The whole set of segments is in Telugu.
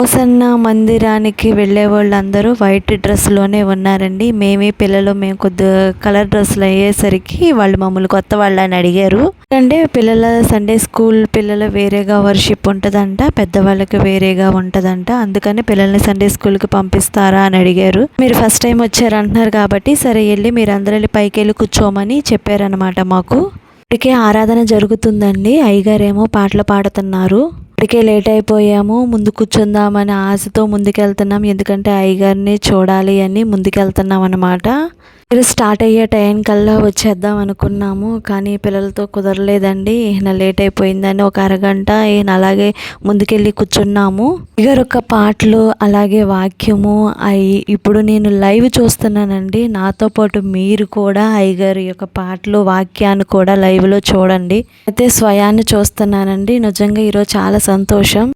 హోసన్న మందిరానికి వెళ్ళే వాళ్ళందరూ వైట్ డ్రెస్లోనే ఉన్నారండి. మేము కొద్దిగా కలర్ డ్రెస్సులు అయ్యేసరికి వాళ్ళు మమ్మల్ని కొత్త వాళ్ళని అడిగారు. అంటే పిల్లల సండే స్కూల్ పిల్లలు వేరేగా వర్షిప్ ఉంటుందంట, పెద్దవాళ్ళకి వేరేగా ఉంటుందంట. అందుకని పిల్లల్ని సండే స్కూల్కి పంపిస్తారా అని అడిగారు. మీరు ఫస్ట్ టైం వచ్చారు అంటున్నారు కాబట్టి సరే వెళ్ళి మీరు అందరూ వెళ్ళి పైకి వెళ్ళి కూర్చోమని చెప్పారనమాట మాకు. ఇప్పటికే ఆరాధన జరుగుతుందండి. అయ్యగారేమో పాటలు పాడుతున్నారు. ఇప్పటికే లేట్ అయిపోయాము, ముందు కూర్చుందామని ఆశతో ముందుకెళ్తున్నాం. ఎందుకంటే అయ్యగారిని చూడాలి అని ముందుకెళ్తున్నాం అన్నమాట. మీరు స్టార్ట్ అయ్యే టైం కల్లా వచ్చేద్దాం అనుకున్నాము, కానీ పిల్లలతో కుదరలేదండి. ఈయన లేట్ అయిపోయిందని ఒక అరగంట ఈయన అలాగే ముందుకెళ్ళి కూర్చున్నాము. అయ్యగారు యొక్క పాటలు అలాగే వాక్యము ఇప్పుడు నేను లైవ్ చూస్తున్నానండి. నాతో పాటు మీరు కూడా అయ్యగారి యొక్క పాటలు వాక్యాన్ని కూడా లైవ్లో చూడండి. అయితే స్వయాన్ని చూస్తున్నానండి. నిజంగా ఈరోజు చాలా సంతోషం.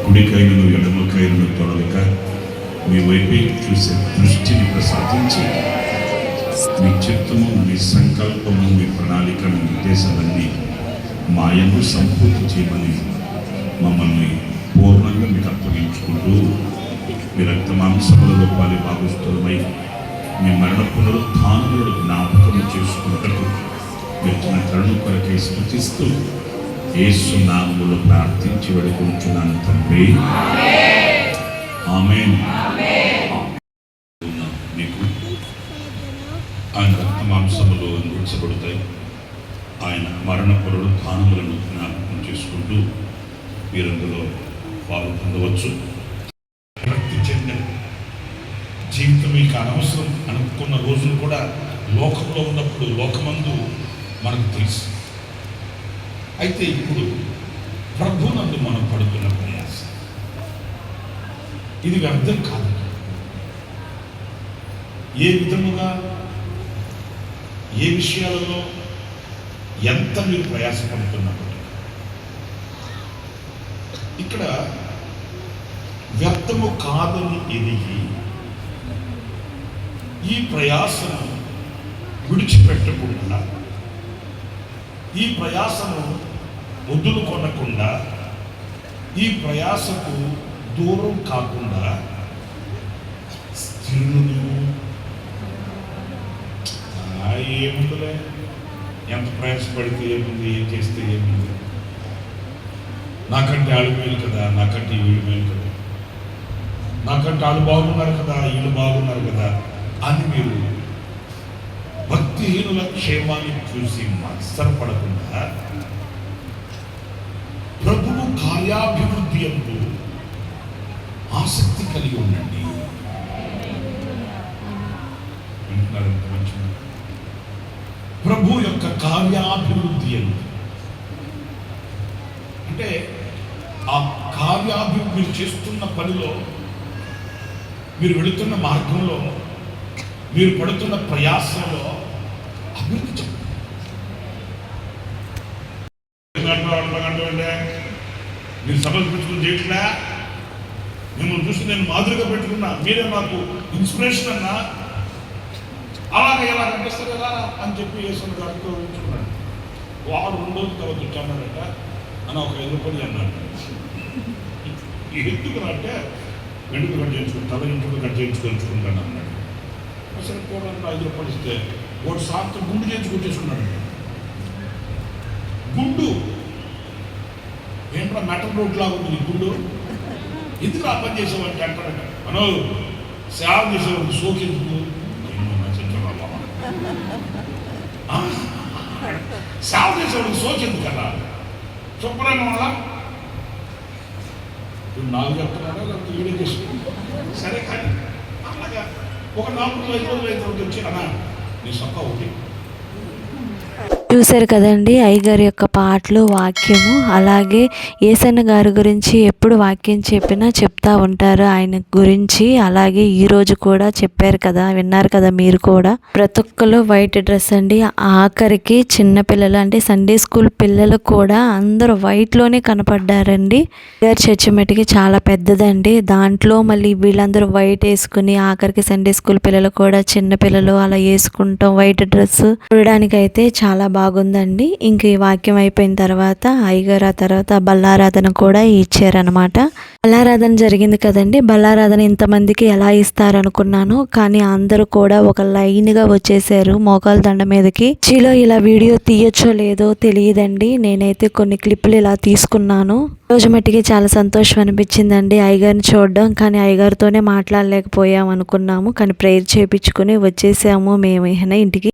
కుడికైనను ఎడమకైనను తొడలక మీ వైపే చూసే దృష్టిని ప్రసాదించి మీ చిత్తము, మీ సంకల్పము, మీ ప్రణాళికను, ఉద్దేశాలన్నీ మాయను సంపూర్తి చేయమని మమ్మల్ని పూర్ణంగా మీకు అప్పగించుకుంటూ మీ రక్త మాంసములలో పాలి భాగస్థులమై మీ మరణ పునరుత్థానములను జ్ఞాపకం చేసుకున్నటకు వచ్చిన కరుణ కొరకై స్తుతిస్తూ యేసు నామములో ప్రార్థించి వేడుకుంటున్నాను తండ్రి, ఆమేన్. మీకు ఆయన రక్త మాంసములు అందించబడతాయి. ఆయన మరణ పునరుత్థానములను జ్ఞాపకం చేసుకుంటూ మీరందులో పాలు పొందవచ్చు. భక్తి చెందిన జీవితం మీకు అనవసరం అనుకున్న రోజులు కూడా లోకంలో ఉన్నప్పుడు లోకమందు మనకు తెలుసు. అయితే ఇప్పుడు ప్రభునందు మనం పడుతున్న ప్రయాసం ఇది వ్యర్థం కాదు. ఏ విధముగా ఏ విషయాలలో ఎంత మీరు ప్రయాసపడుతున్నప్పుడు ఇక్కడ వ్యర్థము కాదని ఎదిగి ఈ ప్రయాసను విడిచిపెట్టకుండా, ఈ ప్రయాసను వదులు కొనకుండా, ఈ ప్రయాసకు దూరం కాకుండా స్థిరులు ఏముందిలే, ఎంత ప్రయాసపడితే ఏముంది, ఏం చేస్తే ఏముంది, నాకంటే ఆళ్ళు మేలు కదా, నాకంటే వీళ్ళు మేలు కదా, నాకంటే వాళ్ళు బాగున్నారు కదా, వీళ్ళు బాగున్నారు కదా అని మీరు భక్తిహీనుల క్షేమాన్ని చూసి మత్సరపడకుండా ప్రభువు కార్యాభివృద్ధి అంటూ ఆసక్తి కలిగి ఉండండి. ప్రభు యొక్క కార్యాభివృద్ధి అంటే ఆ కార్యాభివృద్ధి మీరు చేస్తున్న పనిలో, మీరు వెళుతున్న మార్గంలో, మీరు పడుతున్న ప్రయాసంలో అభివృద్ధి చెప్పండి. మీరు సభలు పెట్టుకుని చేయట్లే, మిమ్మల్ని చూసి నేను మాదిరిగా పెట్టుకున్నా, మీరే నాకు ఇన్స్పిరేషన్ అన్నా. అలాగే ఎలాగంటే సరే రా అని చెప్పి యేసన్న గారితో ఉంచుకున్నాడు. వాడు 2 రోజుల తర్వాత వచ్చి అన్నాడట, అని ఒక 5 రూపాయలు అన్నాడు. ఎందుకు అంటే వెండుకు కట్ చేయించుకుని తల ఇంటికి కట్ చేయించుకుంటాను అన్నాడు. సరే కూడా 5 రూపాయలు ఇస్తే వాడు సాయంత్రం గుండు చేయించుకొచ్చేసుకున్నాడు. గుండు ఏంట్రా మెటల్ రోడ్ లాగా ఉంది గుండు, ఎందుకు ఆ పని చేసేవాడికి అంటాడట. మనో సేవ చేసేవాడికి సోకెందుకు, సేవ చేసేవాడికి సోకెందుకు కదా శుభ్రంగా వల్ల నాకు చెప్తున్నాడా లేకపోతే వీడియో చేసుకుంటా సరే. కానీ అలాగా ఒక 4 రోజులు 5 రోజులు అయితే వచ్చి అన్నా నీ సొక్క ఒకటి. చూశారు కదండి అయ్యగారి యొక్క పాటలు, వాక్యము. అలాగే యేసన్న గారి గురించి ఎప్పుడు వాక్యం చెప్పినా చెప్తా ఉంటారు ఆయన గురించి. అలాగే ఈరోజు కూడా చెప్పారు కదా, విన్నారు కదా మీరు కూడా. ప్రతి ఒక్కరు వైట్ డ్రెస్ అండి. ఆఖరికి చిన్న పిల్లలు అంటే సండే స్కూల్ పిల్లలు కూడా అందరూ వైట్లోనే కనపడ్డారండి. గారి చర్చి మట్టికి చాలా పెద్దదండి. దాంట్లో మళ్ళీ వీళ్ళందరూ వైట్ వేసుకుని ఆఖరికి సండే స్కూల్ పిల్లలు కూడా చిన్న పిల్లలు అలా వేసుకుంటాం వైట్ డ్రెస్. చూడడానికైతే చాలా బాగుందండి. ఇంక ఈ వాక్యం అయిపోయిన తర్వాత అయ్యగారు ఆ తర్వాత బల్లారాధన కూడా ఇచ్చారనమాట. బల్లారాధన జరిగింది కదండి. బల్లారాధన ఇంతమందికి ఎలా ఇస్తారు అనుకున్నాను, కానీ అందరూ కూడా ఒక లైన్గా వచ్చేసారు మోకాలు దండ మీదకి. చీలో ఇలా వీడియో తీయొచ్చో లేదో తెలియదండి. నేనైతే కొన్ని క్లిప్పులు ఇలా తీసుకున్నాను. రోజు మట్టికి చాలా సంతోషం అనిపించిందండి అయ్యగారిని చూడడం. కానీ అయ్యగారితోనే మాట్లాడలేకపోయాం అనుకున్నాము, కానీ ప్రేయర్ చేయించుకుని వచ్చేసాము మేము ఇంటికి.